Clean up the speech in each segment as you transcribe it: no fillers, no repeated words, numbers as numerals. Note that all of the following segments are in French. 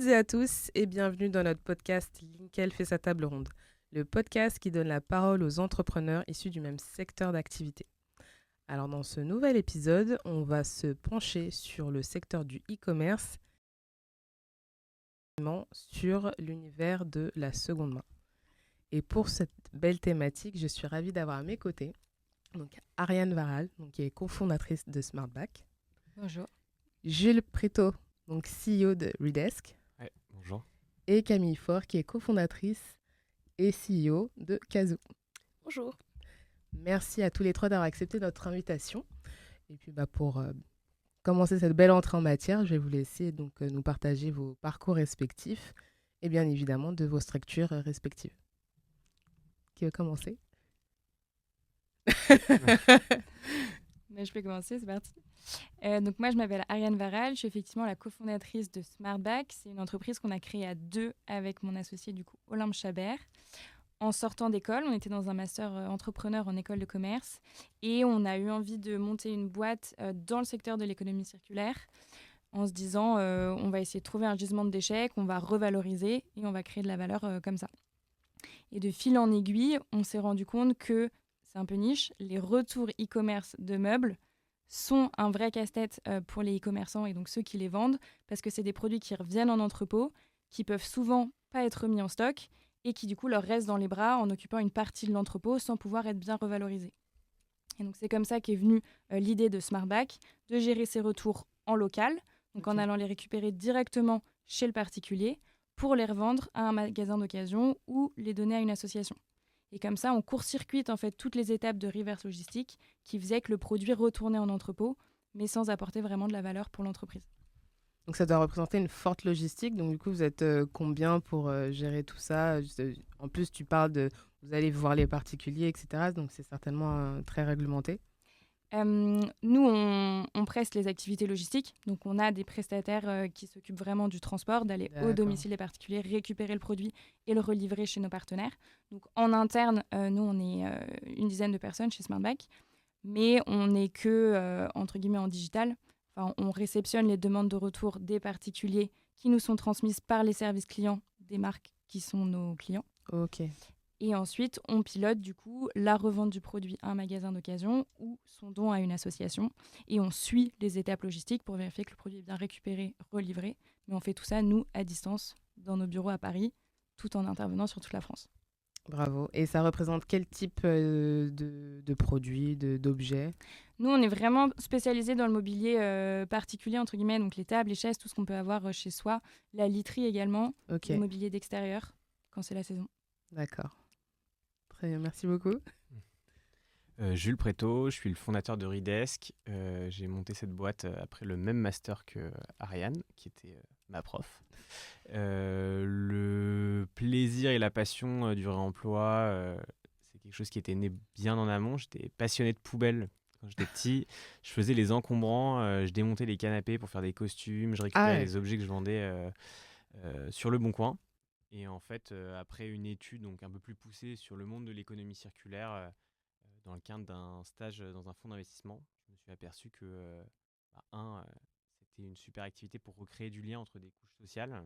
toutes et à tous et bienvenue dans notre podcast Linkel fait sa table ronde, le podcast qui donne la parole aux entrepreneurs issus du même secteur d'activité. Alors dans ce nouvel épisode, on va se pencher sur le secteur du e-commerce, sur l'univers de la seconde main. Et pour cette belle thématique, je suis ravie d'avoir à mes côtés donc Ariane Varal, qui est cofondatrice de SmartBack. Bonjour. Jules Préto, donc CEO de Redesk. Ouais, bonjour. Et Camille Faure, qui est cofondatrice et CEO de Kazoo. Bonjour. Merci à tous les trois d'avoir accepté notre invitation. Et puis pour commencer cette belle entrée en matière, je vais vous laisser donc nous partager vos parcours respectifs et bien évidemment de vos structures respectives. Qui veut commencer? Mais je peux commencer, c'est parti. Donc moi, je m'appelle Ariane Varal, je suis effectivement la cofondatrice de SmartBack. C'est une entreprise qu'on a créée à deux avec mon associé du coup, Olympe Chabert. En sortant d'école, on était dans un master entrepreneur en école de commerce et on a eu envie de monter une boîte dans le secteur de l'économie circulaire en se disant on va essayer de trouver un gisement de déchets qu'on va revaloriser et on va créer de la valeur comme ça. Et de fil en aiguille, on s'est rendu compte que, c'est un peu niche, les retours e-commerce de meubles sont un vrai casse-tête pour les e-commerçants et donc ceux qui les vendent parce que c'est des produits qui reviennent en entrepôt, qui peuvent souvent pas être mis en stock et qui du coup leur restent dans les bras en occupant une partie de l'entrepôt sans pouvoir être bien revalorisés. Et donc c'est comme ça qu'est venue l'idée de SmartBack de gérer ces retours en local, donc en allant les récupérer directement chez le particulier pour les revendre à un magasin d'occasion ou les donner à une association. Et comme ça, on court-circuite en fait toutes les étapes de reverse logistique qui faisaient que le produit retournait en entrepôt, mais sans apporter vraiment de la valeur pour l'entreprise. Donc ça doit représenter une forte logistique. Donc du coup, vous êtes combien pour gérer tout ça? En plus, tu parles de vous allez voir les particuliers, etc. Donc c'est certainement très réglementé. Nous, on presse les activités logistiques. Donc, on a des prestataires qui s'occupent vraiment du transport, d'aller au domicile des particuliers, récupérer le produit et le relivrer chez nos partenaires. Donc, en interne, nous, on est une dizaine de personnes chez SmartBack, mais on n'est que, entre guillemets, en digital. Enfin, on réceptionne les demandes de retour des particuliers qui nous sont transmises par les services clients des marques qui sont nos clients. Ok. Et ensuite, on pilote du coup la revente du produit à un magasin d'occasion ou son don à une association. Et on suit les étapes logistiques pour vérifier que le produit est bien récupéré, relivré. Mais on fait tout ça, nous, à distance, dans nos bureaux à Paris, tout en intervenant sur toute la France. Bravo. Et ça représente quel type de produits, d'objets? Nous, on est vraiment spécialisés dans le mobilier particulier, entre guillemets, donc les tables, les chaises, tout ce qu'on peut avoir chez soi. La literie également, le mobilier d'extérieur, quand c'est la saison. D'accord. Très bien, merci beaucoup. Jules Préto, je suis le fondateur de Redesk. J'ai monté cette boîte après le même master que Ariane, qui était ma prof. Le plaisir et la passion du réemploi, c'est quelque chose qui était né bien en amont. J'étais passionné de poubelles. Quand j'étais petit, je faisais les encombrants, je démontais les canapés pour faire des costumes, je récupérais les objets que je vendais sur le Bon Coin. Et en fait, après une étude donc un peu plus poussée sur le monde de l'économie circulaire, dans le cadre d'un stage dans un fonds d'investissement, je me suis aperçu que, c'était une super activité pour recréer du lien entre des couches sociales,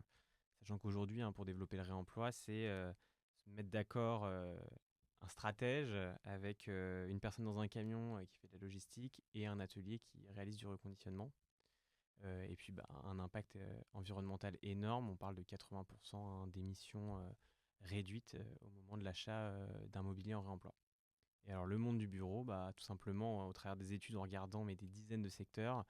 sachant qu'aujourd'hui, pour développer le réemploi, c'est se mettre d'accord un stratège avec une personne dans un camion qui fait de la logistique et un atelier qui réalise du reconditionnement. Et puis un impact environnemental énorme. On parle de 80% d'émissions réduites au moment de l'achat d'un mobilier en réemploi. Et alors le monde du bureau, tout simplement au travers des études en regardant des dizaines de secteurs,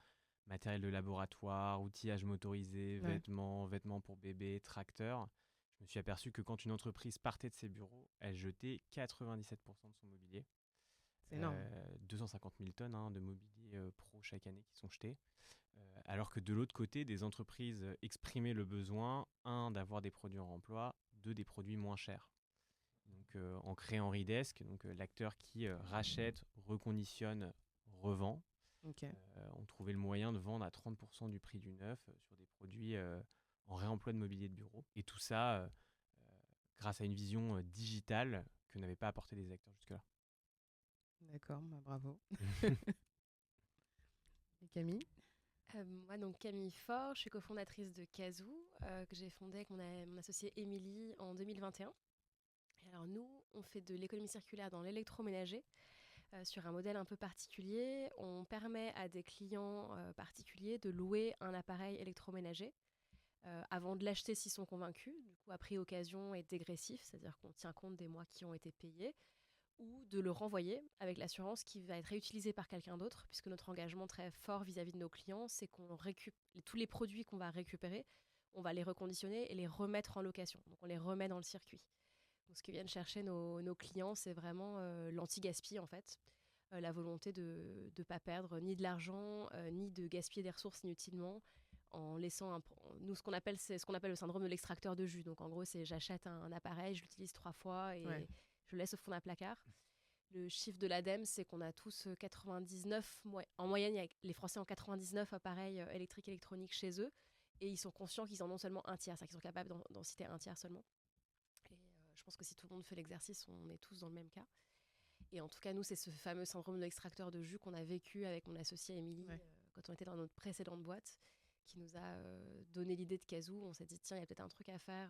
matériel de laboratoire, outillage motorisé, vêtements pour bébés, tracteurs, je me suis aperçu que quand une entreprise partait de ses bureaux, elle jetait 97% de son mobilier. C'est énorme. 250 000 tonnes de mobilier pro chaque année qui sont jetés. Alors que de l'autre côté, des entreprises exprimaient le besoin, d'avoir des produits en réemploi, des produits moins chers. Donc, en créant Redesk, l'acteur qui rachète, reconditionne, revend, on trouvait le moyen de vendre à 30% du prix du neuf sur des produits en réemploi de mobilier de bureau. Et tout ça grâce à une vision digitale que n'avaient pas apporté les acteurs jusque-là. D'accord, bravo. Et Camille? Moi, donc Camille Faure, je suis cofondatrice de Kazoo, que j'ai fondée avec mon associée Émilie en 2021. Et alors nous, on fait de l'économie circulaire dans l'électroménager sur un modèle un peu particulier. On permet à des clients particuliers de louer un appareil électroménager avant de l'acheter s'ils sont convaincus, du coup à prix occasion et dégressif, c'est-à-dire qu'on tient compte des mois qui ont été payés, ou de le renvoyer avec l'assurance qui va être réutilisé par quelqu'un d'autre, puisque notre engagement très fort vis-à-vis de nos clients, c'est qu'on récupère tous les produits qu'on va récupérer, on va les reconditionner et les remettre en location. Donc on les remet dans le circuit. Donc, ce que viennent chercher nos clients, c'est vraiment l'anti-gaspi en fait. La volonté de ne pas perdre ni de l'argent, ni de gaspiller des ressources inutilement, en laissant nous c'est ce qu'on appelle le syndrome de l'extracteur de jus. Donc en gros, c'est j'achète un appareil, je l'utilise 3 fois et Ouais. je le laisse au fond d'un placard. Le chiffre de l'ADEME, c'est qu'on a tous 99, en moyenne, les Français ont 99 appareils électriques électroniques chez eux, et ils sont conscients qu'ils en ont seulement un tiers, c'est-à-dire qu'ils sont capables d'en citer un tiers seulement. Et je pense que si tout le monde fait l'exercice, on est tous dans le même cas. Et en tout cas, nous, c'est ce fameux syndrome de l'extracteur de jus qu'on a vécu avec mon associée Émilie Ouais. quand on était dans notre précédente boîte, qui nous a donné l'idée de Kazoo. On s'est dit, tiens, il y a peut-être un truc à faire.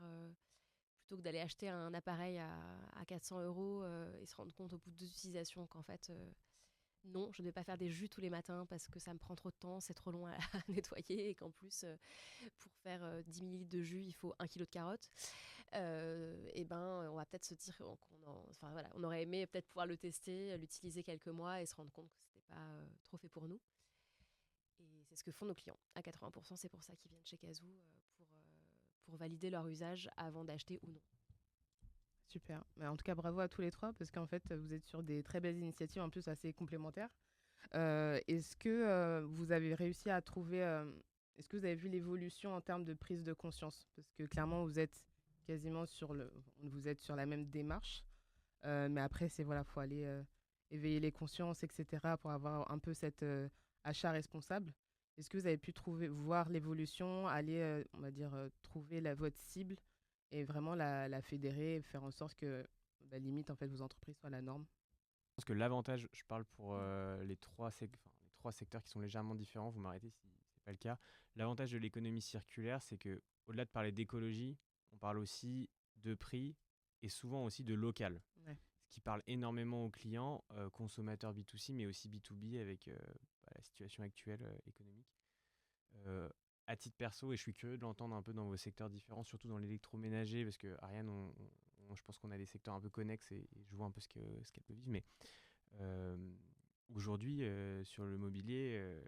Plutôt que d'aller acheter un appareil à 400 euros et se rendre compte au bout de 2 utilisations qu'en fait, non, je ne vais pas faire des jus tous les matins parce que ça me prend trop de temps, c'est trop long à nettoyer et qu'en plus, pour faire 10 millilitres de jus, il faut 1 kilo de carottes. Et ben, on va peut-être se dire enfin, voilà, on aurait aimé peut-être pouvoir le tester, l'utiliser quelques mois et se rendre compte que c'était pas trop fait pour nous. Et c'est ce que font nos clients. À 80%, c'est pour ça qu'ils viennent chez Kazoo, pour valider leur usage avant d'acheter ou non. Super. Mais en tout cas, bravo à tous les trois parce qu'en fait, vous êtes sur des très belles initiatives, en plus assez complémentaires. Est-ce que vous avez réussi à trouver, est-ce que vous avez vu l'évolution en termes de prise de conscience? Parce que clairement, vous êtes quasiment vous êtes sur la même démarche. Mais après, c'est voilà, faut aller éveiller les consciences, etc., pour avoir un peu cet achat responsable. Est-ce que vous avez pu voir l'évolution, aller, on va dire, trouver votre cible et vraiment la fédérer, et faire en sorte que, bah, limite, en fait, vos entreprises soient la norme? Je pense que l'avantage, je parle pour les trois secteurs qui sont légèrement différents, vous m'arrêtez si c'est pas le cas. L'avantage de l'économie circulaire, c'est que au-delà de parler d'écologie, on parle aussi de prix et souvent aussi de local. Ouais. Ce qui parle énormément aux clients, consommateurs B2C, mais aussi B2B avec la situation actuelle économique. Euh, à titre perso, et je suis curieux de l'entendre un peu dans vos secteurs différents, surtout dans l'électroménager, parce que Ariane, je pense qu'on a des secteurs un peu connexes et je vois un peu ce qu'elle peut vivre. Mais euh, aujourd'hui, sur le mobilier,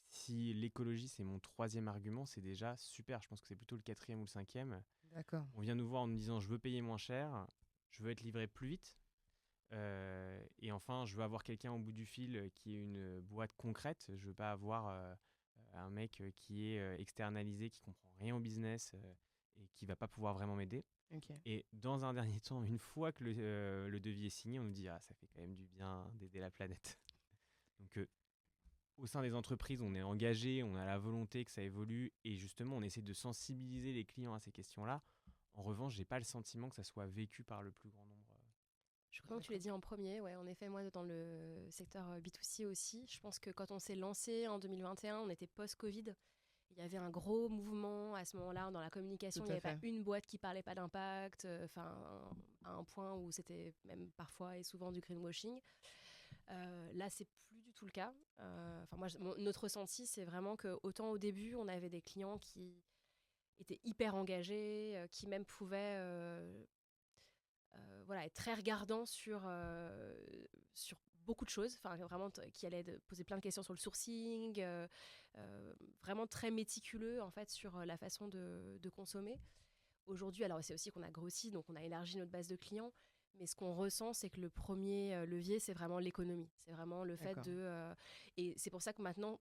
si l'écologie c'est mon troisième argument, c'est déjà super. Je pense que c'est plutôt le quatrième ou le cinquième. D'accord. On vient nous voir en nous disant je veux payer moins cher, je veux être livré plus vite. Et enfin, je veux avoir quelqu'un au bout du fil qui est une boîte concrète. Je veux pas avoir un mec qui est externalisé, qui comprend rien au business et qui va pas pouvoir vraiment m'aider. Ok. Et dans un dernier temps, une fois que le devis est signé, on nous dit ah ça fait quand même du bien d'aider la planète. Donc au sein des entreprises, on est engagé, on a la volonté que ça évolue et justement on essaie de sensibiliser les clients à ces questions-là. En revanche, j'ai pas le sentiment que ça soit vécu par le plus grand nombre. Je crois que tu l'as dit en premier, ouais, en effet, moi, dans le secteur B2C aussi, je pense que quand on s'est lancé en 2021, on était post-Covid. Il y avait un gros mouvement à ce moment-là dans la communication. Tout Il n'y à avait fait. pas une boîte qui parlait pas d'impact, à un point où c'était même parfois et souvent du greenwashing. Là, c'est plus du tout le cas. Notre ressenti, c'est vraiment que autant au début, on avait des clients qui étaient hyper engagés, qui même pouvaient voilà, être très regardant sur beaucoup de choses, enfin vraiment qui allait poser plein de questions sur le sourcing, vraiment très méticuleux en fait sur la façon de consommer. Aujourd'hui, alors c'est aussi qu'on a grossi, donc on a élargi notre base de clients, mais ce qu'on ressent, c'est que le premier levier, c'est vraiment l'économie. C'est vraiment le fait D'accord. et c'est pour ça que maintenant,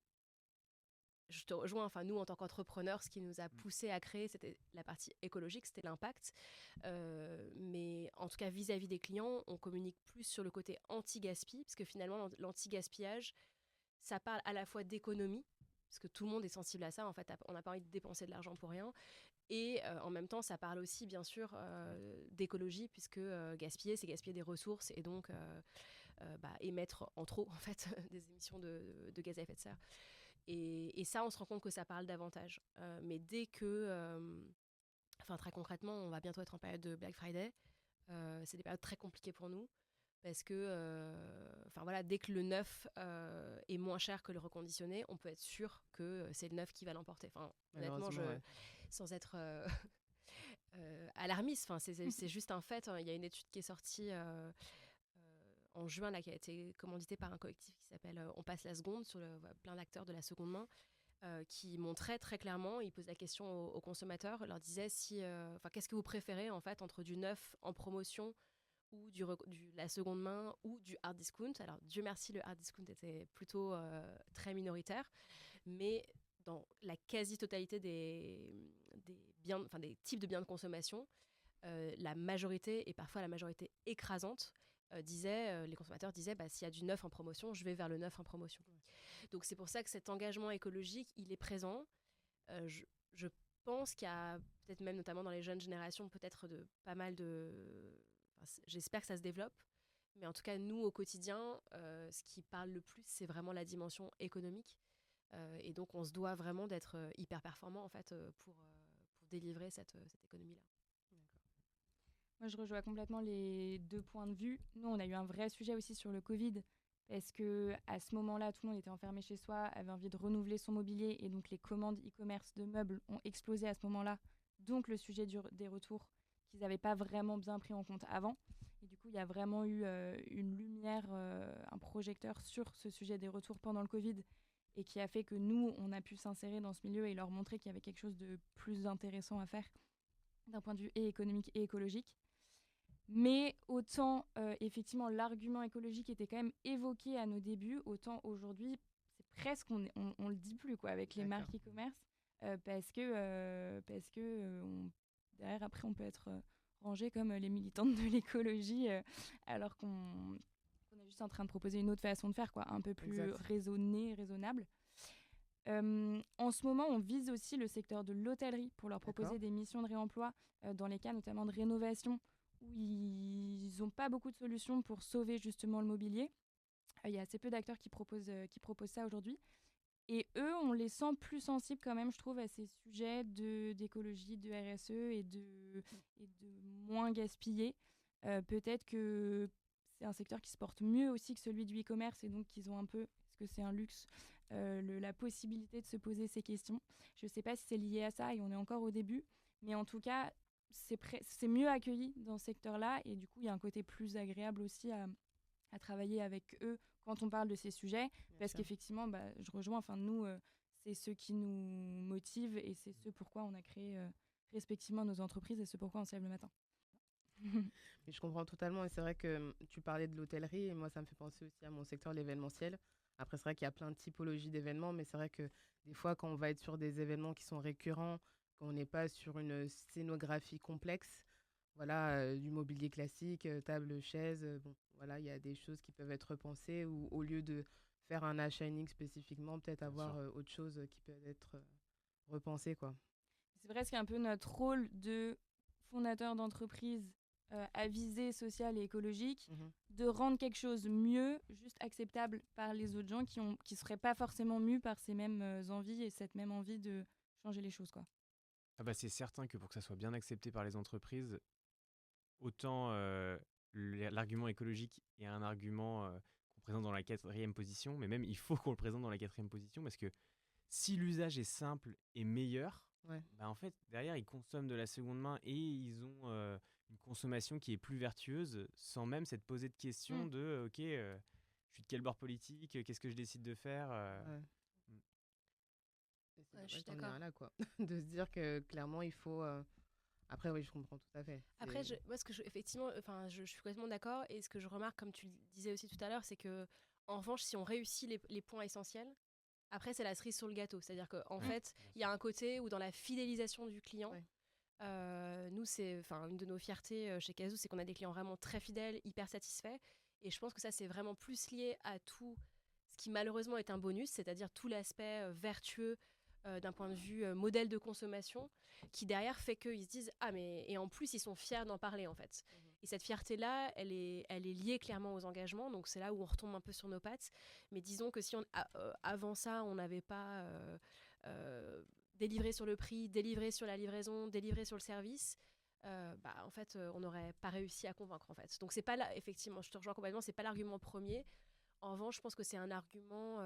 je te rejoins, enfin nous en tant qu'entrepreneurs, ce qui nous a poussé à créer, c'était la partie écologique, c'était l'impact. Mais en tout cas, vis-à-vis des clients, on communique plus sur le côté anti-gaspi, parce que finalement, l'anti-gaspillage, ça parle à la fois d'économie, parce que tout le monde est sensible à ça, en fait, on n'a pas envie de dépenser de l'argent pour rien. Et en même temps, ça parle aussi, bien sûr, d'écologie, puisque gaspiller, c'est gaspiller des ressources et donc émettre en trop, en fait, des émissions de gaz à effet de serre. Et ça, on se rend compte que ça parle davantage. Mais dès que, très concrètement, on va bientôt être en période de Black Friday. C'est des périodes très compliquées pour nous parce que, dès que le neuf est moins cher que le reconditionné, on peut être sûr que c'est le neuf qui va l'emporter. Honnêtement, sans être alarmiste, c'est juste un fait. Il y a une étude qui est sortie en juin là, qui a été commanditée par un collectif qui s'appelle On passe la seconde, sur plein d'acteurs de la seconde main, qui montrait très clairement, il pose la question aux consommateurs, leur disait qu'est-ce que vous préférez en fait entre du neuf en promotion ou la seconde main ou du hard discount. Alors Dieu merci, le hard discount était plutôt très minoritaire, mais dans la quasi-totalité des types de biens de consommation, la majorité, et parfois la majorité écrasante, les consommateurs disaient s'il y a du neuf en promotion, je vais vers le neuf en promotion. Donc c'est pour ça que cet engagement écologique, il est présent. Je pense qu'il y a peut-être même notamment dans les jeunes générations peut-être pas mal de... j'espère que ça se développe. Mais en tout cas, nous, au quotidien, ce qui parle le plus, c'est vraiment la dimension économique. Et donc, on se doit vraiment d'être hyper performant en fait, pour délivrer cette économie-là. Moi, je rejoins complètement les deux points de vue. Nous, on a eu un vrai sujet aussi sur le Covid, parce qu'à ce moment-là, tout le monde était enfermé chez soi, avait envie de renouveler son mobilier, et donc les commandes e-commerce de meubles ont explosé à ce moment-là. Donc le sujet des retours qu'ils n'avaient pas vraiment bien pris en compte avant. Et du coup, il y a vraiment eu une lumière, un projecteur sur ce sujet des retours pendant le Covid, et qui a fait que nous, on a pu s'insérer dans ce milieu et leur montrer qu'il y avait quelque chose de plus intéressant à faire d'un point de vue et économique et écologique. Mais autant, effectivement, l'argument écologique était quand même évoqué à nos débuts, autant aujourd'hui, c'est presque, on le dit plus quoi, avec les marques e-commerce, parce que derrière, après, on peut être rangé comme les militantes de l'écologie, alors qu'on est juste en train de proposer une autre façon de faire, quoi, un peu plus raisonnable. En ce moment, on vise aussi le secteur de l'hôtellerie pour leur proposer des missions de réemploi, dans les cas notamment de rénovation, où ils n'ont pas beaucoup de solutions pour sauver justement le mobilier. Il y a assez peu d'acteurs qui proposent ça aujourd'hui. Et eux, on les sent plus sensibles quand même, je trouve, à ces sujets d'écologie, de RSE et de moins gaspiller. Peut-être que c'est un secteur qui se porte mieux aussi que celui du e-commerce, et donc qu'ils ont un peu, est-ce que c'est un luxe, la possibilité de se poser ces questions. Je ne sais pas si c'est lié à ça, et on est encore au début, mais en tout cas, c'est mieux accueilli dans ce secteur-là, et du coup, il y a un côté plus agréable aussi à travailler avec eux quand on parle de ces sujets, parce qu'effectivement, je rejoins, nous, c'est ce qui nous motive, et c'est ce pourquoi on a créé respectivement nos entreprises, et ce pourquoi on se lève le matin. Mais je comprends totalement, et c'est vrai que tu parlais de l'hôtellerie, et moi ça me fait penser aussi à mon secteur, l'événementiel. Après, c'est vrai qu'il y a plein de typologies d'événements, mais c'est vrai que des fois, quand on va être sur des événements qui sont récurrents, quand on n'est pas sur une scénographie complexe, voilà, du mobilier classique, table, chaise, bon, voilà, il y a des choses qui peuvent être repensées, ou au lieu de faire un achat unique spécifiquement, peut-être avoir autre chose qui peut être repensé, quoi. C'est presque un peu notre rôle de fondateur d'entreprise à visée sociale et écologique, de rendre quelque chose mieux, juste acceptable par les autres gens qui seraient pas forcément mus par ces mêmes envies et cette même envie de changer les choses, quoi. C'est certain que pour que ça soit bien accepté par les entreprises, autant l'argument écologique est un argument qu'on présente dans la 4e position, mais même il faut qu'on le présente dans la 4e position, parce que si l'usage est simple et meilleur, en fait, derrière, ils consomment de la seconde main, et ils ont une consommation qui est plus vertueuse, sans même s'être posé de questions de « Ok, je suis de quel bord politique, qu'est-ce que je décide de faire ?» Je suis d'accord. Là, quoi. De se dire que clairement, il faut... Après, oui, je comprends tout à fait. Après, effectivement, je suis complètement d'accord. Et ce que je remarque, comme tu le disais aussi tout à l'heure, c'est que, en revanche, si on réussit les points essentiels, après, c'est la cerise sur le gâteau. C'est-à-dire qu'en fait, il y a un côté où dans la fidélisation du client, nous, c'est une de nos fiertés chez Cazoo, c'est qu'on a des clients vraiment très fidèles, hyper satisfaits. Et je pense que ça, c'est vraiment plus lié à tout ce qui malheureusement est un bonus, c'est-à-dire tout l'aspect vertueux d'un point de vue modèle de consommation, qui derrière fait qu'ils se disent « Ah, mais... » Et en plus, ils sont fiers d'en parler, en fait. Et cette fierté-là, elle est liée clairement aux engagements. Donc, c'est là où on retombe un peu sur nos pattes. Mais disons que si avant ça, on n'avait pas délivré sur le prix, délivré sur la livraison, délivré sur le service, en fait, on n'aurait pas réussi à convaincre. En fait. Donc, c'est pas là, effectivement, je te rejoins complètement, c'est pas l'argument premier. En revanche, je pense que c'est un argument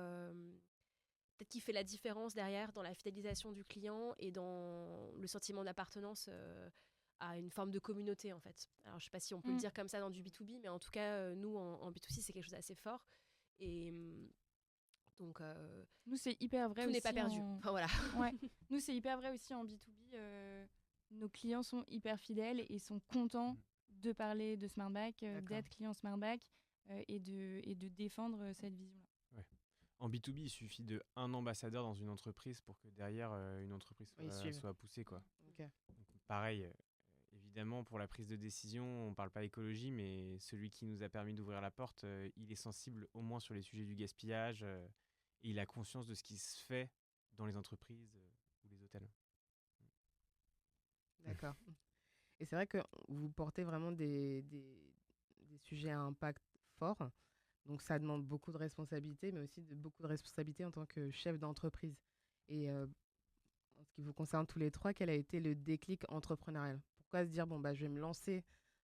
peut-être qui fait la différence derrière dans la fidélisation du client et dans le sentiment d'appartenance à une forme de communauté en fait. Alors je sais pas si on peut le dire comme ça dans du B2B, mais en tout cas nous en B2C c'est quelque chose d'assez fort et donc nous c'est hyper vrai tout aussi n'est pas perdu. Enfin, voilà. Ouais. Nous c'est hyper vrai aussi en B2B. Nos clients sont hyper fidèles et sont contents de parler de SmartBack, d'être client SmartBack et de défendre cette vision-là. Ouais. En B2B, il suffit d'un ambassadeur dans une entreprise pour que derrière une entreprise soit poussée. Quoi. Okay. Donc, pareil, évidemment, pour la prise de décision, on ne parle pas écologie, mais celui qui nous a permis d'ouvrir la porte, il est sensible au moins sur les sujets du gaspillage et il a conscience de ce qui se fait dans les entreprises ou les hôtels. D'accord. Et c'est vrai que vous portez vraiment des sujets à impact fort. Donc, ça demande beaucoup de responsabilités, mais aussi beaucoup de responsabilités en tant que chef d'entreprise. Et en ce qui vous concerne tous les trois, quel a été le déclic entrepreneurial? Pourquoi se dire, bon, je vais me lancer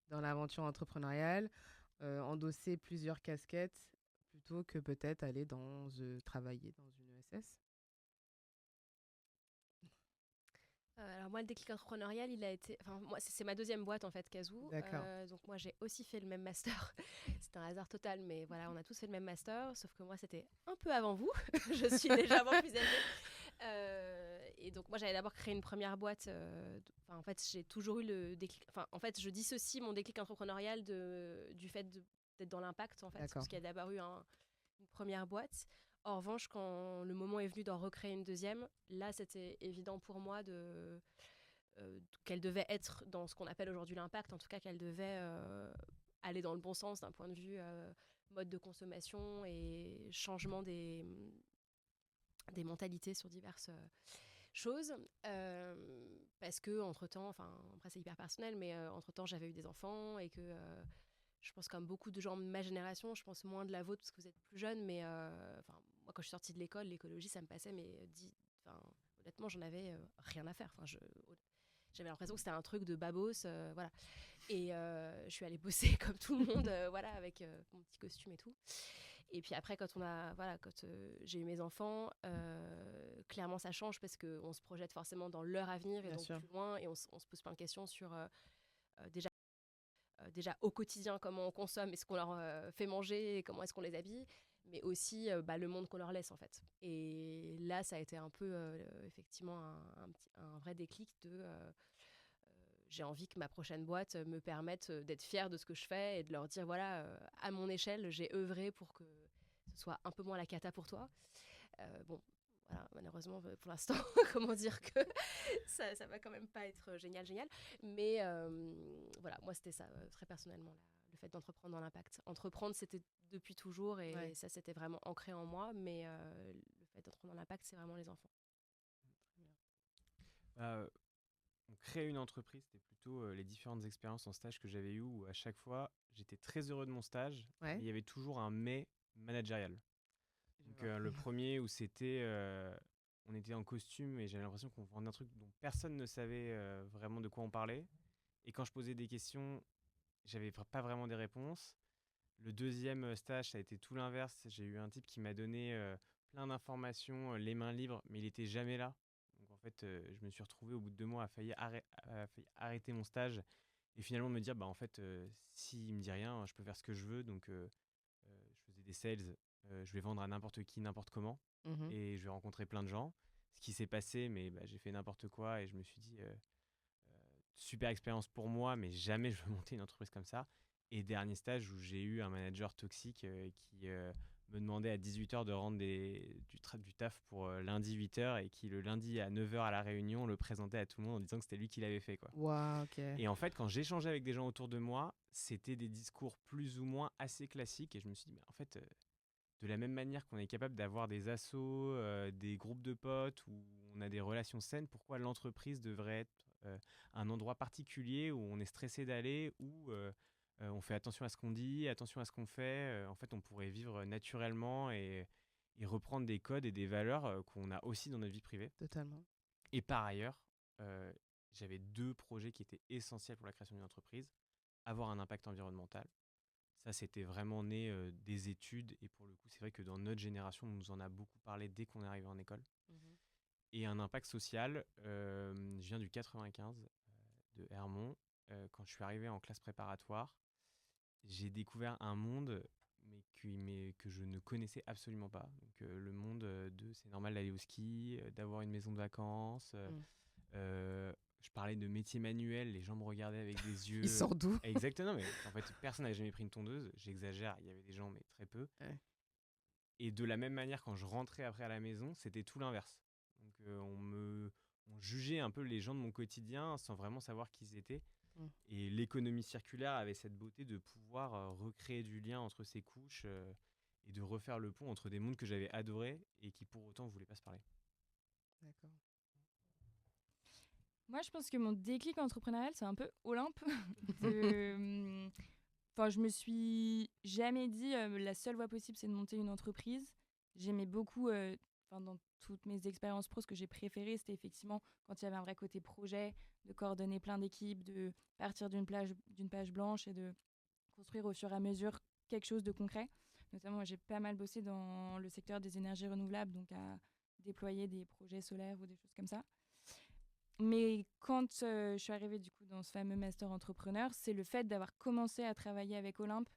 dans l'aventure entrepreneuriale, endosser plusieurs casquettes, plutôt que peut-être aller travailler dans une ESS? Alors moi, le déclic entrepreneurial, il a été... Enfin, moi, c'est ma deuxième boîte, en fait, Kazoo. Donc moi, j'ai aussi fait le même master. C'était un hasard total, mais voilà, on a tous fait le même master, sauf que moi, c'était un peu avant vous. Je suis légèrement plus âgée. Et donc moi, j'avais d'abord créé une première boîte. En fait, j'ai toujours eu le déclic... Enfin, en fait, je dissocie mon déclic entrepreneurial du fait d'être dans l'impact, en fait. Parce qu'il y a d'abord eu une première boîte. En revanche, quand le moment est venu d'en recréer une deuxième, là, c'était évident pour moi qu'elle devait être dans ce qu'on appelle aujourd'hui l'impact, en tout cas qu'elle devait aller dans le bon sens d'un point de vue mode de consommation et changement des mentalités sur diverses choses. Parce que, entre-temps, après c'est hyper personnel, mais entre-temps, j'avais eu des enfants et que... je pense comme beaucoup de gens de ma génération, je pense moins de la vôtre parce que vous êtes plus jeune, mais moi quand je suis sortie de l'école, l'écologie ça me passait, mais honnêtement j'en avais rien à faire. J'avais l'impression que c'était un truc de babos, voilà. Et je suis allée bosser comme tout le monde, voilà, avec mon petit costume et tout. Et puis après quand j'ai eu mes enfants, clairement ça change parce qu'on se projette forcément dans leur avenir et donc plus loin, et on se pose plein de questions sur déjà au quotidien comment on consomme et ce qu'on leur fait manger et comment est-ce qu'on les habille, mais aussi le monde qu'on leur laisse en fait. Et là ça a été un peu effectivement un vrai déclic de j'ai envie que ma prochaine boîte me permette d'être fière de ce que je fais et de leur dire voilà, à mon échelle j'ai œuvré pour que ce soit un peu moins la cata pour toi. Voilà, malheureusement, pour l'instant, comment dire que ça va quand même pas être génial. Mais voilà, moi, c'était ça, très personnellement, le fait d'entreprendre dans l'impact. Entreprendre, c'était depuis toujours et ça, c'était vraiment ancré en moi. Mais le fait d'entreprendre dans l'impact, c'est vraiment les enfants. On crée une entreprise, c'était plutôt les différentes expériences en stage que j'avais eues où à chaque fois, j'étais très heureux de mon stage, mais il y avait toujours un mais managérial. Donc le premier où c'était, on était en costume et j'avais l'impression qu'on vendait un truc dont personne ne savait vraiment de quoi on parlait. Et quand je posais des questions, j'avais pas vraiment des réponses. Le deuxième stage, ça a été tout l'inverse. J'ai eu un type qui m'a donné plein d'informations, les mains libres, mais il était jamais là. Donc en fait, je me suis retrouvé au bout de 2 mois à failli arrêter mon stage et finalement me dire, en fait, s'il me dit rien, je peux faire ce que je veux. Donc je faisais des sales. Je vais vendre à n'importe qui, n'importe comment, et je vais rencontrer plein de gens. Ce qui s'est passé, mais j'ai fait n'importe quoi et je me suis dit super expérience pour moi, mais jamais je veux monter une entreprise comme ça. Et dernier stage où j'ai eu un manager toxique qui me demandait à 18h de rendre du taf pour lundi 8h et qui le lundi à 9h à la réunion le présentait à tout le monde en disant que c'était lui qui l'avait fait, quoi. Wow, okay. Et en fait, quand j'échangeais avec des gens autour de moi, c'était des discours plus ou moins assez classiques et je me suis dit, en fait, de la même manière qu'on est capable d'avoir des assos, des groupes de potes où on a des relations saines, pourquoi l'entreprise devrait être un endroit particulier où on est stressé d'aller, où On fait attention à ce qu'on dit, attention à ce qu'on fait. En fait, on pourrait vivre naturellement et reprendre des codes et des valeurs qu'on a aussi dans notre vie privée. Totalement. Et par ailleurs, j'avais 2 projets qui étaient essentiels pour la création d'une entreprise. Avoir un impact environnemental. Ça, c'était vraiment né des études. Et pour le coup, c'est vrai que dans notre génération, on nous en a beaucoup parlé dès qu'on est arrivé en école. Mhm. Et un impact social, je viens du 95, de Hermont. Quand je suis arrivé en classe préparatoire, j'ai découvert un monde que je ne connaissais absolument pas. Donc, le monde de c'est normal d'aller au ski, d'avoir une maison de vacances. Je parlais de métier manuel, les gens me regardaient avec des yeux. Il sort d'où? Exactement, mais en fait, personne n'avait jamais pris une tondeuse. J'exagère, il y avait des gens, mais très peu. Ouais. Et de la même manière, quand je rentrais après à la maison, c'était tout l'inverse. Donc, on jugeait un peu les gens de mon quotidien sans vraiment savoir qui ils étaient. Mm. Et l'économie circulaire avait cette beauté de pouvoir recréer du lien entre ces couches et de refaire le pont entre des mondes que j'avais adorés et qui pour autant ne voulaient pas se parler. D'accord. Moi, je pense que mon déclic entrepreneurial, c'est un peu Olympe. Enfin, je me suis jamais dit la seule voie possible, c'est de monter une entreprise. J'aimais beaucoup, dans toutes mes expériences pro, ce que j'ai préféré, c'était effectivement quand il y avait un vrai côté projet, de coordonner plein d'équipes, de partir d'une page blanche et de construire au fur et à mesure quelque chose de concret. Notamment, moi, j'ai pas mal bossé dans le secteur des énergies renouvelables, donc à déployer des projets solaires ou des choses comme ça. Mais quand je suis arrivée du coup dans ce fameux master entrepreneur, c'est le fait d'avoir commencé à travailler avec Olympe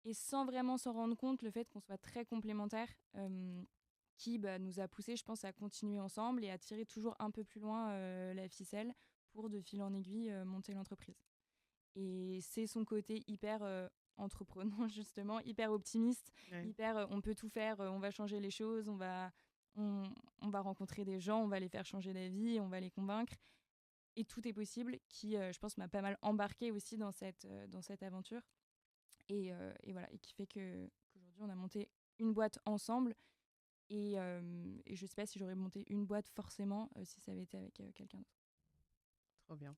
et sans vraiment s'en rendre compte, le fait qu'on soit très complémentaires, qui nous a poussé, je pense, à continuer ensemble et à tirer toujours un peu plus loin la ficelle pour, de fil en aiguille, monter l'entreprise. Et c'est son côté hyper entreprenant, justement, hyper optimiste, Ouais. hyper on peut tout faire, on va changer les choses, on va rencontrer des gens, on va les faire changer d'avis, on va les convaincre. Et tout est possible, qui, je pense, m'a pas mal embarqué aussi dans cette aventure. Et voilà, et qui fait qu'aujourd'hui, on a monté une boîte ensemble. Et je sais pas si j'aurais monté une boîte forcément si ça avait été avec quelqu'un d'autre. Trop bien.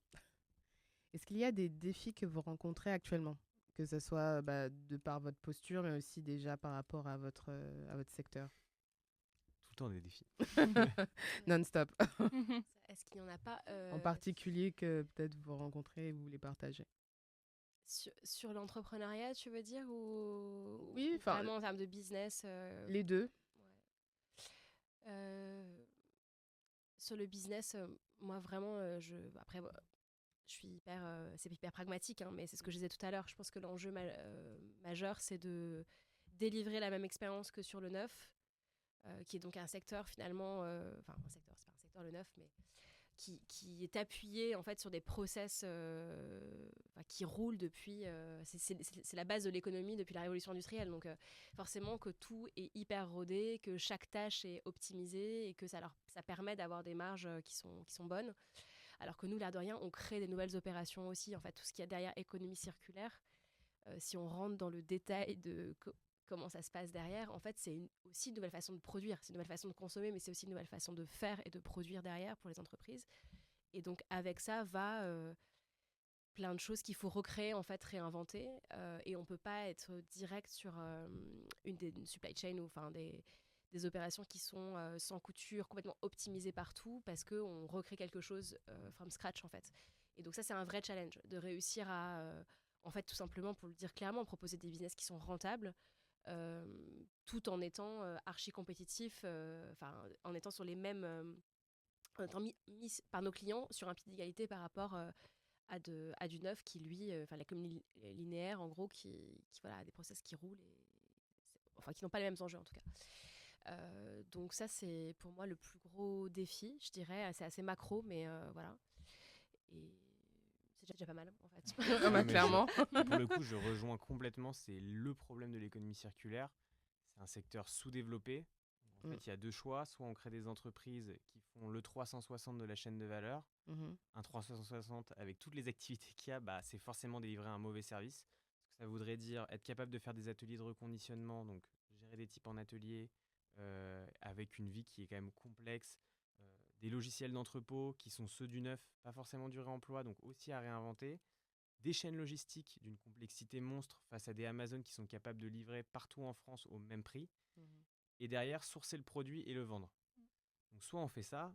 Est-ce qu'il y a des défis que vous rencontrez actuellement? Que ce soit de par votre posture, mais aussi déjà par rapport à votre secteur. Tout le temps des défis. Non-stop. Est-ce qu'il n'y en a pas En particulier que peut-être vous rencontrez et vous les partagez. sur l'entrepreneuriat, tu veux dire, ou Oui, ou enfin, vraiment en termes de business les deux. ouais. Sur le business, moi vraiment, après, je suis c'est hyper pragmatique, hein, mais c'est ce que je disais tout à l'heure. Je pense que l'enjeu majeur, c'est de délivrer la même expérience que sur le neuf, qui est donc un secteur finalement, enfin un secteur, c'est pas un secteur le neuf, mais qui est appuyé en fait sur des process qui roulent depuis. C'est la base de l'économie depuis la révolution industrielle. Donc forcément que tout est hyper rodé, que chaque tâche est optimisée et que ça permet d'avoir des marges qui sont bonnes. Alors que nous, l'air de rien, on crée des nouvelles opérations aussi. En fait, tout ce qu'il y a derrière économie circulaire, si on rentre dans le détail de comment ça se passe derrière, en fait, c'est aussi une nouvelle façon de produire, c'est une nouvelle façon de consommer, mais c'est aussi une nouvelle façon de faire et de produire derrière pour les entreprises. Et donc, avec ça, va plein de choses qu'il faut recréer, en fait, réinventer. Et on ne peut pas être direct sur une supply chain ou des opérations qui sont sans couture, complètement optimisées partout, parce qu'on recrée quelque chose from scratch, en fait. Et donc ça, c'est un vrai challenge, de réussir à, en fait, tout simplement, pour le dire clairement, proposer des business qui sont rentables, tout en étant archi compétitif, en étant sur les mêmes, en étant mis par nos clients sur un pied d'égalité par rapport à du neuf qui lui, l'économie linéaire en gros, qui voilà, a des process qui roulent qui n'ont pas les mêmes enjeux en tout cas. Donc ça, c'est pour moi le plus gros défi, je dirais. C'est assez macro, mais voilà. Et c'est déjà pas mal en fait. Ouais, mais Clairement. pour le coup, je rejoins complètement. C'est le problème de l'économie circulaire. C'est un secteur sous-développé. En fait, il y a 2 choix. Soit on crée des entreprises qui font le 360 de la chaîne de valeur. Mhm. Un 360 avec toutes les activités qu'il y a, c'est forcément délivrer un mauvais service. Parce que ça voudrait dire être capable de faire des ateliers de reconditionnement, donc gérer des types en atelier, avec une vie qui est quand même complexe. Des logiciels d'entrepôt qui sont ceux du neuf, pas forcément du réemploi, donc aussi à réinventer. des chaînes logistiques d'une complexité monstre face à des Amazon qui sont capables de livrer partout en France au même prix, et derrière sourcer le produit et le vendre. Donc soit on fait ça,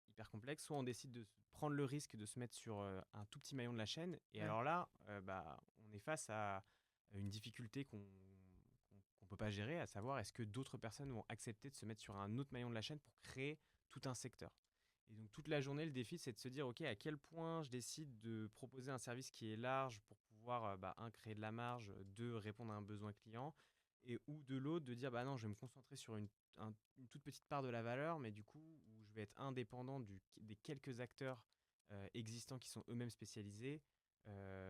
hyper complexe, soit on décide de prendre le risque de se mettre sur un tout petit maillon de la chaîne, et alors là, on est face à une difficulté qu'on peut pas gérer, à savoir est-ce que d'autres personnes vont accepter de se mettre sur un autre maillon de la chaîne pour créer tout un secteur. Et donc toute la journée, le défi, c'est de se dire, OK, à quel point je décide de proposer un service qui est large pour pouvoir, un, créer de la marge, deux, répondre à un besoin client, et ou de l'autre, de dire, bah non, je vais me concentrer sur une toute petite part de la valeur, mais du coup, où je vais être indépendant des quelques acteurs existants qui sont eux-mêmes spécialisés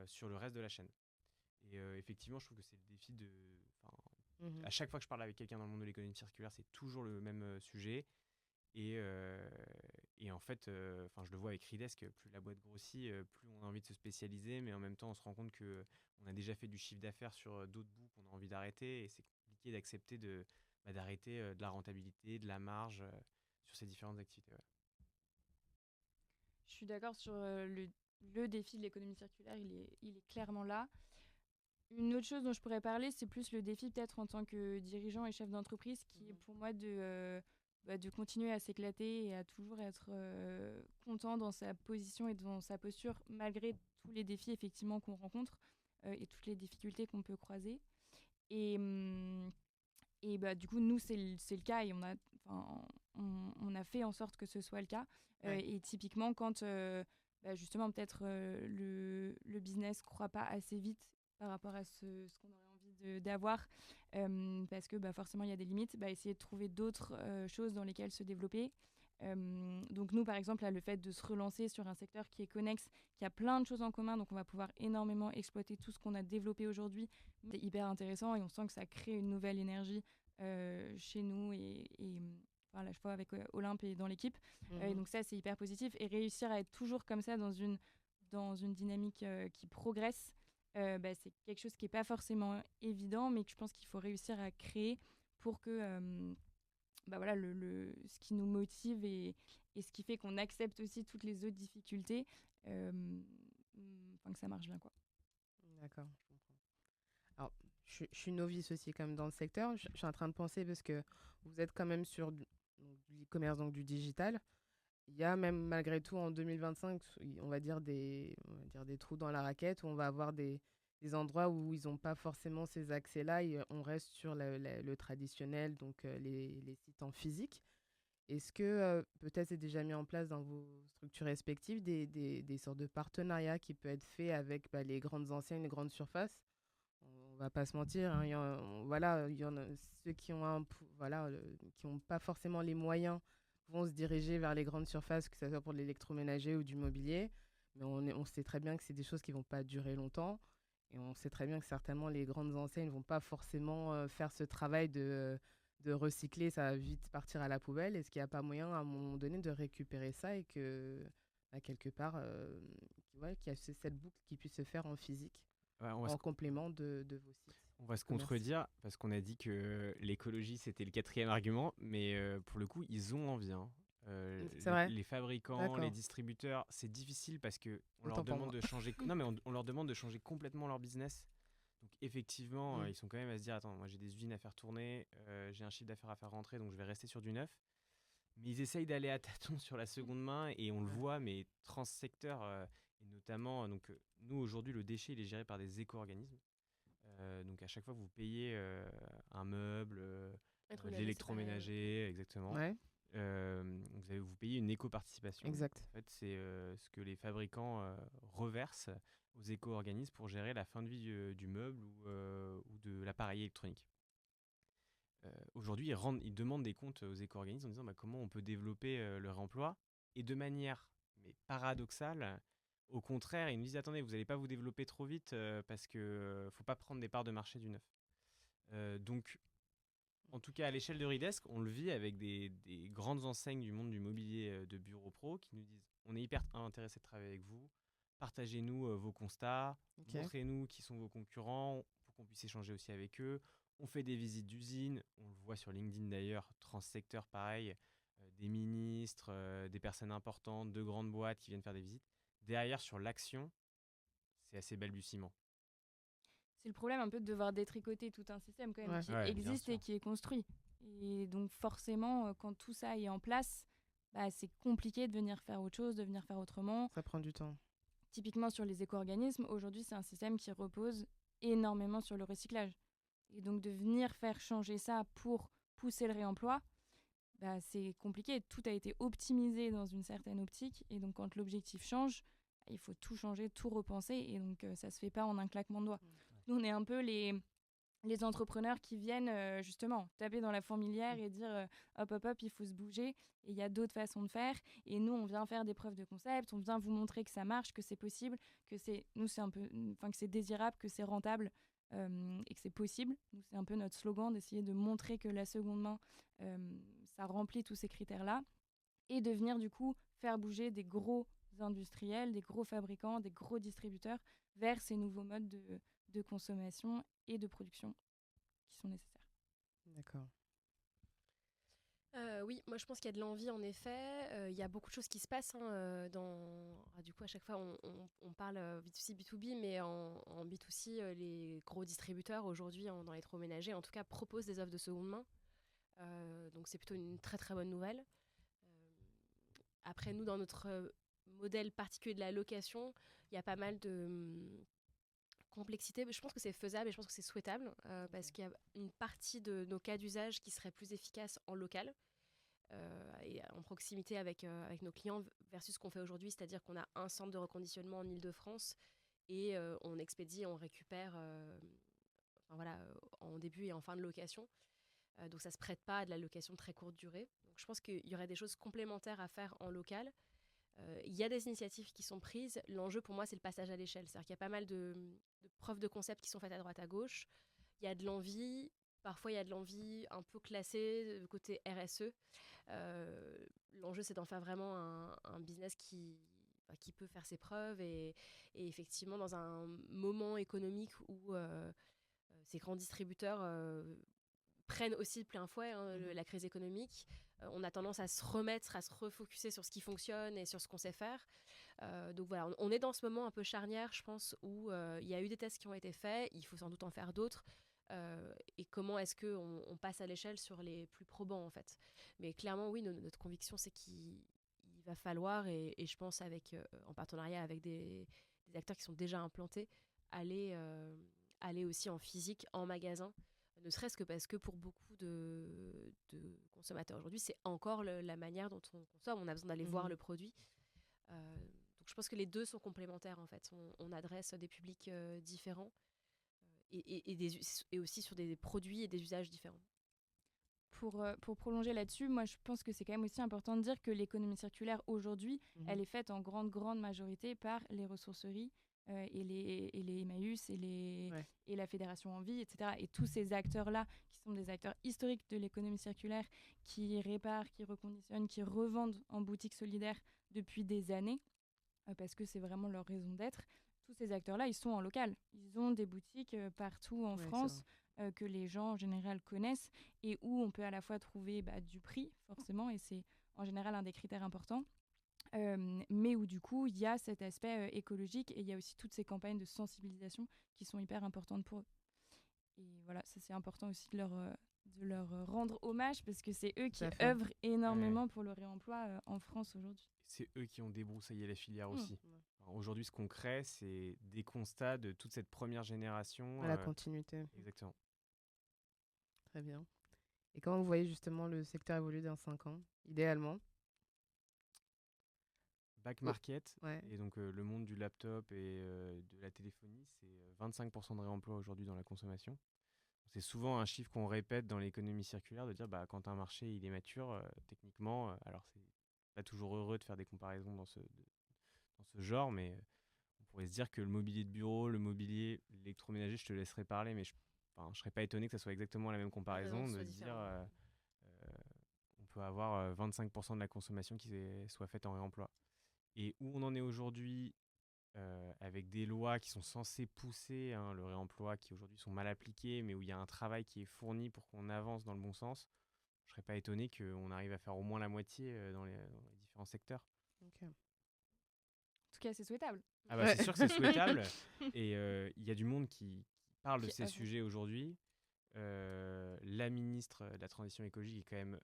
sur le reste de la chaîne. Et effectivement, je trouve que c'est le défi de... À chaque fois que je parle avec quelqu'un dans le monde de l'économie circulaire, c'est toujours le même sujet. Et en fait, je le vois avec Ridesk, plus la boîte grossit, plus on a envie de se spécialiser, mais en même temps, on se rend compte qu'on a déjà fait du chiffre d'affaires sur d'autres bouts qu'on a envie d'arrêter, et c'est compliqué d'accepter d'arrêter de la rentabilité, de la marge sur ces différentes activités. Ouais. Je suis d'accord sur le défi de l'économie circulaire, il est clairement là. Une autre chose dont je pourrais parler, c'est plus le défi peut-être en tant que dirigeant et chef d'entreprise, qui est pour moi de continuer à s'éclater et à toujours être content dans sa position et dans sa posture, malgré tous les défis effectivement qu'on rencontre et toutes les difficultés qu'on peut croiser. Et du coup, nous, c'est le cas et on a fait en sorte que ce soit le cas. Et typiquement, quand justement peut-être le business ne croit pas assez vite par rapport à ce qu'on aurait envie d'avoir, parce que forcément, il y a des limites, essayer de trouver d'autres choses dans lesquelles se développer. Donc nous, par exemple, là, le fait de se relancer sur un secteur qui est connexe, qui a plein de choses en commun, donc on va pouvoir énormément exploiter tout ce qu'on a développé aujourd'hui. C'est hyper intéressant et on sent que ça crée une nouvelle énergie chez nous et là, je vois avec Olympe et dans l'équipe. Et donc ça, c'est hyper positif. Et réussir à être toujours comme ça dans une dynamique qui progresse, c'est quelque chose qui n'est pas forcément évident, mais que je pense qu'il faut réussir à créer pour que ce qui nous motive et ce qui fait qu'on accepte aussi toutes les autres difficultés, que ça marche bien, quoi. D'accord, je comprends. Alors, je suis novice aussi quand même dans le secteur. Je suis en train de penser parce que vous êtes quand même sur du e-commerce, donc du digital. Il y a même malgré tout en 2025, on va dire des trous dans la raquette où on va avoir des endroits où ils n'ont pas forcément ces accès-là et on reste sur le traditionnel, donc les sites en physique. Est-ce que peut-être c'est déjà mis en place dans vos structures respectives des sortes de partenariats qui peuvent être faits avec les grandes enseignes, les grandes surfaces? On va pas se mentir, hein, il y en a ceux qui ont qui ont pas forcément les moyens vont se diriger vers les grandes surfaces, que ce soit pour de l'électroménager ou du mobilier. Mais on sait très bien que c'est des choses qui vont pas durer longtemps. Et on sait très bien que certainement les grandes enseignes vont pas forcément faire ce travail de recycler, ça va vite partir à la poubelle. Est-ce qu'il n'y a pas moyen à un moment donné de récupérer ça et que quelque part, qu'il y a cette boucle qui puisse se faire en physique? En complément de vos sites. On va se contredire parce qu'on a dit que l'écologie, c'était le quatrième argument, mais pour le coup, ils ont envie. Hein. C'est vrai. Les fabricants, D'accord. les distributeurs, c'est difficile parce qu'on leur demande de changer. Non, mais on leur demande de changer complètement leur business. Donc effectivement, ils sont quand même à se dire, attends, moi j'ai des usines à faire tourner, j'ai un chiffre d'affaires à faire rentrer, donc je vais rester sur du neuf. Mais ils essayent d'aller à tâtons sur la seconde main et on le voit, mais transsecteur, et notamment, nous aujourd'hui, le déchet il est géré par des éco-organismes. Donc à chaque fois que vous payez un meuble, de l'électroménager, exactement, vous payez une éco-participation. Exact. En fait, c'est ce que les fabricants reversent aux éco-organismes pour gérer la fin de vie du meuble ou de l'appareil électronique. Aujourd'hui, ils demandent des comptes aux éco-organismes en disant comment on peut développer le réemploi. Et de manière paradoxale, au contraire, ils nous disent attendez, vous n'allez pas vous développer trop vite parce qu'il ne faut pas prendre des parts de marché du neuf. Donc, en tout cas, à l'échelle de Ridesk, on le vit avec des grandes enseignes du monde du mobilier de bureau pro qui nous disent on est hyper intéressé de travailler avec vous, partagez-nous vos constats, montrez-nous qui sont vos concurrents pour qu'on puisse échanger aussi avec eux. On fait des visites d'usines, on le voit sur LinkedIn d'ailleurs, transsecteur pareil, des ministres, des personnes importantes, de grandes boîtes qui viennent faire des visites. Derrière, sur l'action, c'est assez balbutiement. C'est le problème un peu de devoir détricoter tout un système quand même qui existe et qui est construit. Et donc forcément, quand tout ça est en place, c'est compliqué de venir faire autre chose, de venir faire autrement. Ça prend du temps. Typiquement sur les éco-organismes, aujourd'hui c'est un système qui repose énormément sur le recyclage. Et donc de venir faire changer ça pour pousser le réemploi, c'est compliqué. Tout a été optimisé dans une certaine optique. Et donc quand l'objectif change, il faut tout changer, tout repenser. Et donc ça se fait pas en un claquement de doigts. Nous, on est un peu les entrepreneurs qui viennent justement taper dans la fourmilière et dire hop, hop, hop, il faut se bouger. Et il y a d'autres façons de faire. Et nous, on vient faire des preuves de concept. On vient vous montrer que ça marche, que c'est possible, que c'est désirable, que c'est rentable. Et que c'est possible. Nous, c'est un peu notre slogan d'essayer de montrer que la seconde main, ça remplit tous ces critères-là. Et de venir du coup faire bouger des gros industriels, des gros fabricants, des gros distributeurs vers ces nouveaux modes de consommation et de production qui sont nécessaires. D'accord. Oui, moi je pense qu'il y a de l'envie en effet. Il y a beaucoup de choses qui se passent. Du coup, à chaque fois, on parle B2C, B2B, mais en B2C, les gros distributeurs aujourd'hui dans l'électroménager, en tout cas, proposent des offres de seconde main. Donc c'est plutôt une très très bonne nouvelle. Après, nous, dans notre modèle particulier de la location, il y a pas mal de complexité. Je pense que c'est faisable et je pense que c'est souhaitable parce qu'il y a une partie de nos cas d'usage qui serait plus efficace en local et en proximité avec nos clients versus ce qu'on fait aujourd'hui, c'est-à-dire qu'on a un centre de reconditionnement en Île-de-France et on expédie, on récupère en début et en fin de location. Donc ça ne se prête pas à de la location de très courte durée. Donc je pense qu'il y aurait des choses complémentaires à faire en local. Il y a des initiatives qui sont prises. L'enjeu pour moi, c'est le passage à l'échelle. C'est-à-dire qu'il y a pas mal de preuves de concept qui sont faites à droite à gauche. Il y a de l'envie. Parfois, il y a de l'envie un peu classée côté RSE. L'enjeu, c'est d'en faire vraiment un business qui peut faire ses preuves. Et effectivement, dans un moment économique où ces grands distributeurs prennent aussi de plein fouet la crise économique. On a tendance à se remettre, à se refocuser sur ce qui fonctionne et sur ce qu'on sait faire. Donc voilà, on est dans ce moment un peu charnière, je pense, où il y a eu des tests qui ont été faits, il faut sans doute en faire d'autres. Et comment est-ce qu'on passe à l'échelle sur les plus probants, en fait. Mais clairement, oui, notre conviction, c'est qu'il va falloir, et je pense en partenariat avec des acteurs qui sont déjà implantés, aller aussi en physique, en magasin, ne serait-ce que parce que pour beaucoup de consommateurs aujourd'hui, c'est encore la manière dont on consomme. On a besoin d'aller voir le produit. Donc je pense que les deux sont complémentaires en fait. On adresse des publics différents et aussi sur des produits et des usages différents. Pour prolonger là-dessus, moi je pense que c'est quand même aussi important de dire que l'économie circulaire aujourd'hui, elle est faite en grande majorité par les ressourceries et les Emmaüs et la Fédération Envie, etc. Et tous ces acteurs-là, qui sont des acteurs historiques de l'économie circulaire, qui réparent, qui reconditionnent, qui revendent en boutique solidaire depuis des années, parce que c'est vraiment leur raison d'être. Tous ces acteurs-là, ils sont en local. Ils ont des boutiques partout en France que les gens en général connaissent et où on peut à la fois trouver du prix, forcément, et c'est en général un des critères importants. Mais où du coup il y a cet aspect écologique et il y a aussi toutes ces campagnes de sensibilisation qui sont hyper importantes pour eux. Et voilà, ça c'est important aussi de leur rendre hommage parce que c'est eux qui œuvrent énormément pour le réemploi en France aujourd'hui. C'est eux qui ont débroussaillé la filière aussi. Alors, aujourd'hui, ce qu'on crée, c'est des constats de toute cette première génération. La continuité. Exactement. Très bien. Et comment vous voyez justement le secteur évoluer dans 5 ans, idéalement? Back market, et donc le monde du laptop et de la téléphonie, c'est 25% de réemploi aujourd'hui dans la consommation. C'est souvent un chiffre qu'on répète dans l'économie circulaire, de dire quand un marché il est mature, techniquement, alors c'est pas toujours heureux de faire des comparaisons dans ce genre, mais on pourrait se dire que le mobilier de bureau, le mobilier, l'électroménager, je te laisserai parler, mais je serais pas étonné que ça soit exactement la même comparaison, de se dire on peut avoir 25% de la consommation qui soit faite en réemploi. Et où on en est aujourd'hui, avec des lois qui sont censées pousser le réemploi, qui aujourd'hui sont mal appliquées, mais où il y a un travail qui est fourni pour qu'on avance dans le bon sens, je ne serais pas étonné qu'on arrive à faire au moins la moitié dans les différents secteurs. Ok. tout cas, c'est souhaitable. Ah bah, Ouais. c'est sûr que c'est souhaitable. Et il y a du monde qui parle de Qui ces œuvre. sujets aujourd'hui. La ministre de la Transition écologique est quand même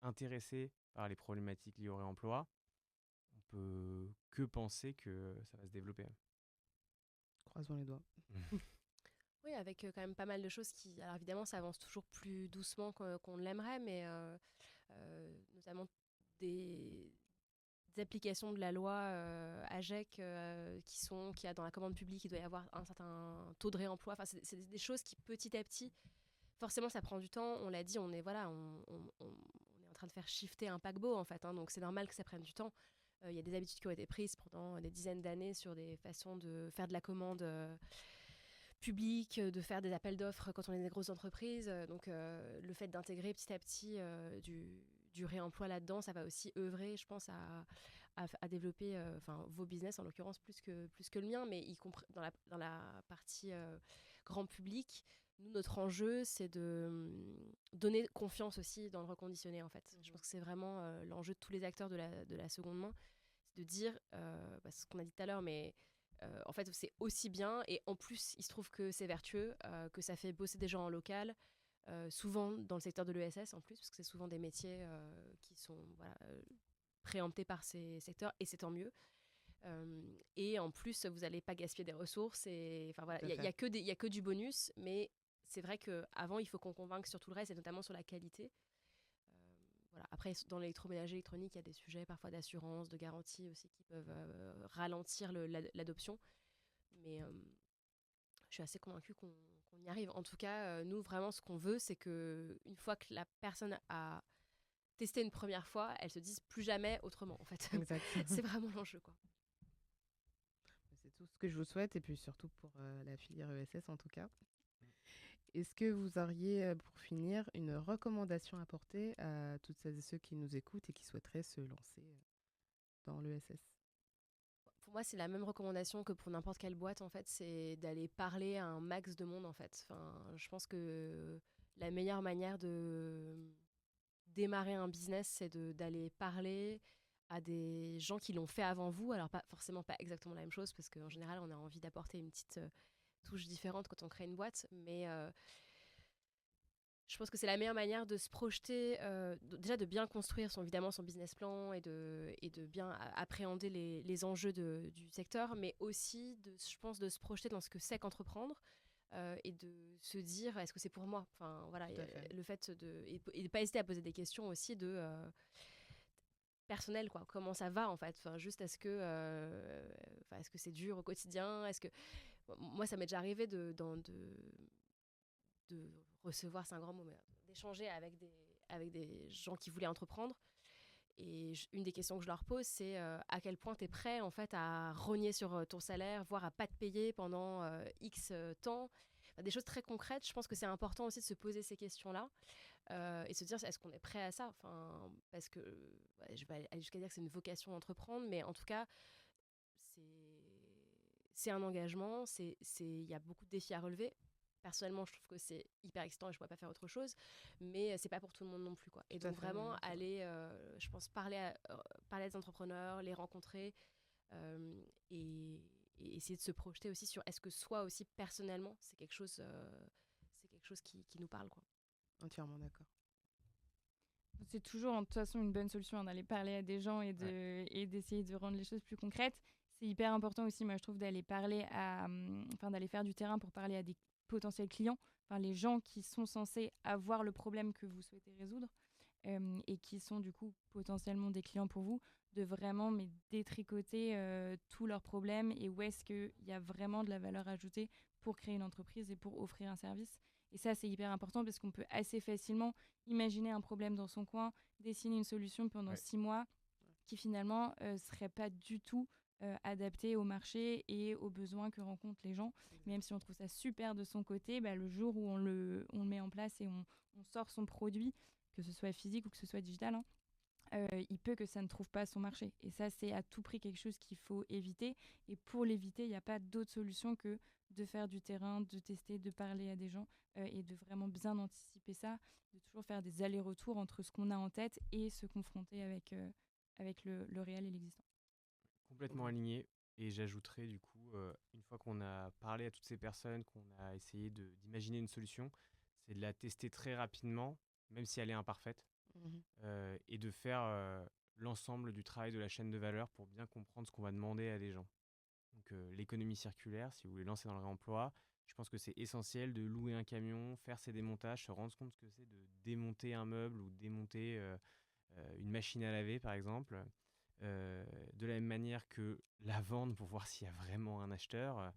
intéressée par les problématiques liées au réemploi. On peut que penser que ça va se développer. Croisons les doigts. Oui, avec quand même pas mal de choses qui... Alors évidemment, ça avance toujours plus doucement qu'on l'aimerait, mais notamment des applications de la loi AGEC qui a dans la commande publique, il doit y avoir un certain taux de réemploi. Enfin, c'est des choses qui, petit à petit, forcément, ça prend du temps. On l'a dit, on est en train de faire shifter un paquebot, en fait. Donc, c'est normal que ça prenne du temps. Il y a des habitudes qui ont été prises pendant des dizaines d'années sur des façons de faire de la commande publique, de faire des appels d'offres quand on est des grosses entreprises. Donc, le fait d'intégrer petit à petit du réemploi là-dedans, ça va aussi œuvrer, je pense, à développer vos business, en l'occurrence, plus que le mien, mais y compris dans la partie grand public. Nous, notre enjeu, c'est de donner confiance aussi dans le reconditionné, en fait. Je pense que c'est vraiment l'enjeu de tous les acteurs de la seconde main, c'est de dire, ce qu'on a dit tout à l'heure, mais en fait, c'est aussi bien, et en plus, il se trouve que c'est vertueux, que ça fait bosser des gens en local, souvent dans le secteur de l'ESS en plus, parce que c'est souvent des métiers qui sont préemptés par ces secteurs, et c'est tant mieux. Et en plus, vous n'allez pas gaspiller des ressources. Enfin, voilà, Tout à il n'y fait. a que du bonus, mais c'est vrai qu'avant, il faut qu'on convainque sur tout le reste, et notamment sur la qualité. Voilà. Après, dans l'électroménager électronique, il y a des sujets parfois d'assurance, de garantie aussi qui peuvent ralentir l'adoption. Mais je suis assez convaincue qu'on y arrive. En tout cas, nous, vraiment, ce qu'on veut, c'est qu'une fois que la personne a testé une première fois, elle se dise plus jamais autrement, en fait. Exactement. C'est vraiment l'enjeu, quoi. C'est tout ce que je vous souhaite, et puis surtout pour la filière ESS en tout cas. Est-ce que vous auriez, pour finir, une recommandation à apporter à toutes celles et ceux qui nous écoutent et qui souhaiteraient se lancer dans l'ESS? Pour moi, c'est la même recommandation que pour n'importe quelle boîte, en fait, c'est d'aller parler à un max de monde, en fait. Enfin, je pense que la meilleure manière de démarrer un business, c'est d'aller parler à des gens qui l'ont fait avant vous. Alors, pas forcément pas exactement la même chose, parce qu'en général, on a envie d'apporter une petite touche différente quand on crée une boîte, mais je pense que c'est la meilleure manière de se projeter, déjà de bien construire évidemment son business plan et de bien appréhender les enjeux du secteur, mais aussi, je pense, de se projeter dans ce que c'est qu'entreprendre, et de se dire, est-ce que c'est pour moi? Enfin, voilà, Tout à fait. le fait et de ne pas hésiter à poser des questions aussi personnelles, quoi. Comment ça va, en fait? Enfin, juste, est-ce que c'est dur au quotidien? Moi, ça m'est déjà arrivé de recevoir, c'est un grand mot, mais d'échanger avec des gens qui voulaient entreprendre. Et une des questions que je leur pose, c'est à quel point tu es prêt, en fait, à rogner sur ton salaire, voire à pas te payer pendant X temps. Enfin, des choses très concrètes. Je pense que c'est important aussi de se poser ces questions-là, et se dire, est-ce qu'on est prêt à ça? Enfin, parce que je vais aller jusqu'à dire que c'est une vocation d'entreprendre, mais en tout cas, c'est un engagement, il y a beaucoup de défis à relever. Personnellement, je trouve que c'est hyper excitant et je ne pourrais pas faire autre chose, mais c'est pas pour tout le monde non plus, quoi. Et Tout à donc fait, vraiment oui, c'est vrai. aller, je pense, parler à des entrepreneurs, les rencontrer, et essayer de se projeter aussi sur est-ce que soi aussi personnellement c'est quelque chose qui nous parle, quoi. Entièrement d'accord. C'est toujours, de toute façon, une bonne solution d'aller parler à des gens et d'essayer de rendre les choses plus concrètes. C'est hyper important aussi, moi, je trouve, d'aller d'aller faire du terrain pour parler à des potentiels clients, enfin, les gens qui sont censés avoir le problème que vous souhaitez résoudre, et qui sont, du coup, potentiellement des clients pour vous, de vraiment détricoter tous leurs problèmes et où est-ce qu'il y a vraiment de la valeur ajoutée pour créer une entreprise et pour offrir un service. Et ça, c'est hyper important parce qu'on peut assez facilement imaginer un problème dans son coin, dessiner une solution pendant 6 mois qui finalement serait pas du tout adaptée au marché et aux besoins que rencontrent les gens. Même si on trouve ça super de son côté, le jour où on le met en place et on sort son produit, que ce soit physique ou que ce soit digital, il peut que ça ne trouve pas son marché. Et ça, c'est à tout prix quelque chose qu'il faut éviter. Et pour l'éviter, il n'y a pas d'autre solution que de faire du terrain, de tester, de parler à des gens, et de vraiment bien anticiper ça, de toujours faire des allers-retours entre ce qu'on a en tête et se confronter avec le réel et l'existant. Complètement aligné. Et j'ajouterais du coup, une fois qu'on a parlé à toutes ces personnes, qu'on a essayé d'imaginer une solution, c'est de la tester très rapidement, même si elle est imparfaite, Mhm. et de faire l'ensemble du travail de la chaîne de valeur pour bien comprendre ce qu'on va demander à des gens. Donc l'économie circulaire, si vous voulez lancer dans le réemploi, je pense que c'est essentiel de louer un camion, faire ses démontages, se rendre compte ce que c'est de démonter un meuble ou démonter une machine à laver par exemple. De la même manière que la vendre pour voir s'il y a vraiment un acheteur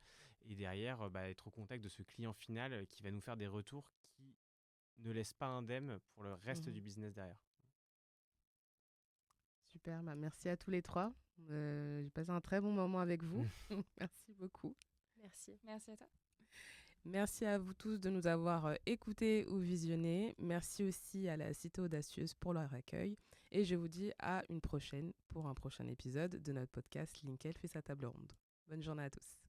et derrière être au contact de ce client final qui va nous faire des retours qui ne laissent pas indemne pour le reste du Mhm. business derrière. Super, merci à tous les trois. J'ai passé un très bon moment avec vous. Merci beaucoup. Merci. Merci à toi. Merci à vous tous de nous avoir écoutés ou visionnés. Merci aussi à la Cité Audacieuse pour leur accueil. Et je vous dis à une prochaine pour un prochain épisode de notre podcast Linkel fait sa table ronde. Bonne journée à tous.